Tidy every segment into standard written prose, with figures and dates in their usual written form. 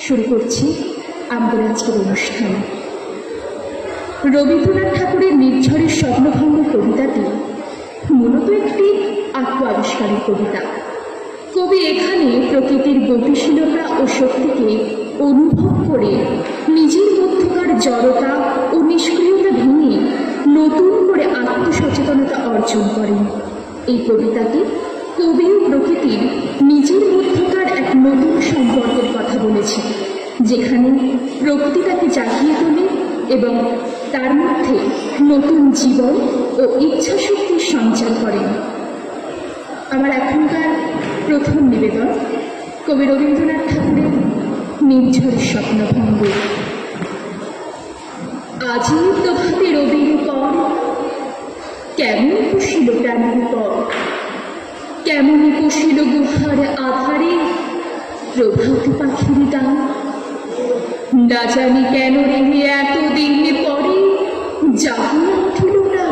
শুরু করছি আমাদের আজকের অনুষ্ঠান। রবীন্দ্রনাথ ঠাকুরের নির্ঝরের স্বপ্নভঙ্গ কবিতাটি মূলত একটি আত্ম আবিষ্কারের কবিতা। কবি এখানে প্রকৃতির গতিশীলতা ও শক্তিকে অনুভব করে নিজের মধ্যকার জড়তা ও নিষ্ক্রিয়তা ভেঙে নতুন করে আত্মসচেতনতা অর্জন করেন। এই কবিতাটি কবি ও প্রকৃতির নিজের মধ্যকার এক নতুন সম্পর্কের কথা বলেছে, যেখানে প্রকৃতি তাকে জাগিয়ে তোলে এবং তার মধ্যে নতুন জীবন ও ইচ্ছাশক্তির সঞ্চার করেন। আমার এখনকার প্রথম নিবেদন কবি রবীন্দ্রনাথ ঠাকুরের নির্ঝরের স্বপ্নভঙ্গ। আজি প্রভাতে রবির পর কেমন কুশিল প্রাণীর পর, কেমন কুশিল গুহার আধারে প্রভাত পাখির গান। না জানি কেন রে এতদিন পরে জাগিয়া উঠিল না,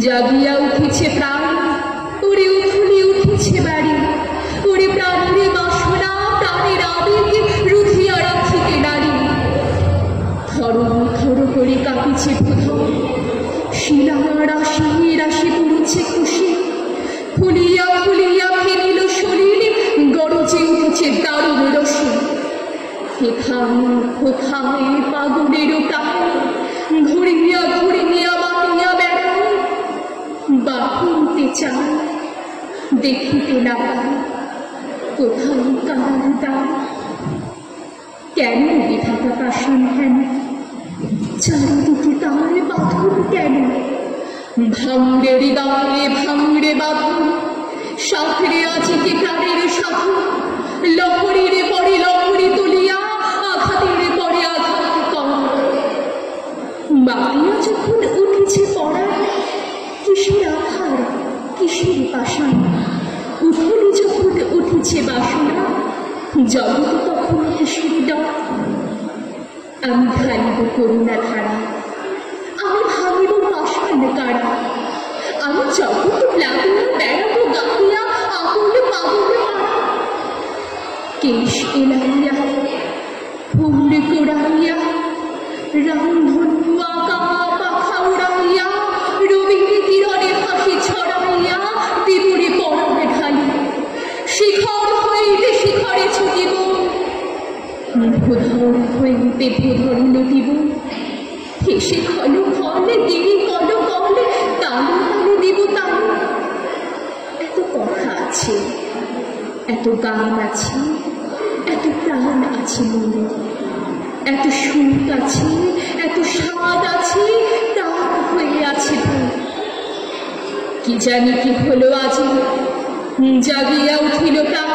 জাগিয়া উঠেছে প্রাণ, ওরে উঠলি উঠেছে বাড়ি, ওরে প্রাণের বাসনা প্রাণের আবেগে রুধিয়া রাখিতে নারী। থর থর করে কাঁপিছে প্রথম শিলা রাশি রাশি পড়েছে খুশি, ফুলিয়া ফুলিয়া ফিরিল শরীর গরজে উঠেছে দারুণ রসি। কোথায় কোথায় পাগলের প্রাণ ঘুরিয়া ঘুরিয়া বাহিয়া বেড়ায়, বাহিতে চায় দেখিতে না পায় কোথায় কার দান। কেন বিধাতা পাষাণ হেন চারিদিকে তার বাঁধন কেন, ভাঙড়ে হৃদয়ে ভাঙড়ে বাঁধন সাথরে আজিকে প্রাণের সাধন। লহরীর পরে লহরী তুলিয়া আঘাতের পরে আঘাত কম, মাতিয়া যখন উঠেছে পড়া কিসের আধার কিসের পাষাণ। উঠলে যখন উঠেছে বাসনা জগৎ তখন কিসের ডর। আমি ঢালিব করুণা ধারা, আমি ভাঙিব পাষাণ কারা, আমি জগৎ লাগিয়া বেড়াবো গাহিয়া আগুন পাগল পাড়া। কেশ এলাইয়া ফুল কোড়াইয়া রামধনু আঁকা পাখা উড়াইয়া রবির কিরণে ফাঁকি ছড়াইয়া বিপুরে পরমে ঢালি। শিখর হইতে শিখরে ছুটিব, ভূধর হইতে ভূধর লুটিব। হেসে খল খলে দেরি কল কলে তালে তালে দিব তালে। এত কথা আছে, এত গান আছে, এত প্রাণ আছে মনে, এত সুখ আছে, এত স্বাদ আছে, প্রাণ হয়ে আছে ভুল। কি জানি কি হলো আজি জাগিয়া উঠিল প্রাণ,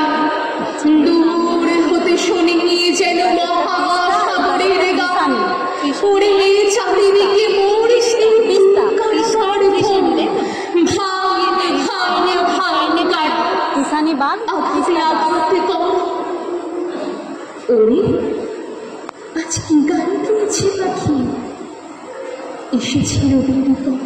দূর হতে শুনি যেন মহাসাগরের গান। উড়ে চারিদিকে মোর সেই বিস্তার ভাইনে ভাইনে ভাইনে কাটা কিসানি বাগ আঘাতে কম। ওরে আজ কি গান গেয়েছে পাখি, এসেছে রবির পর।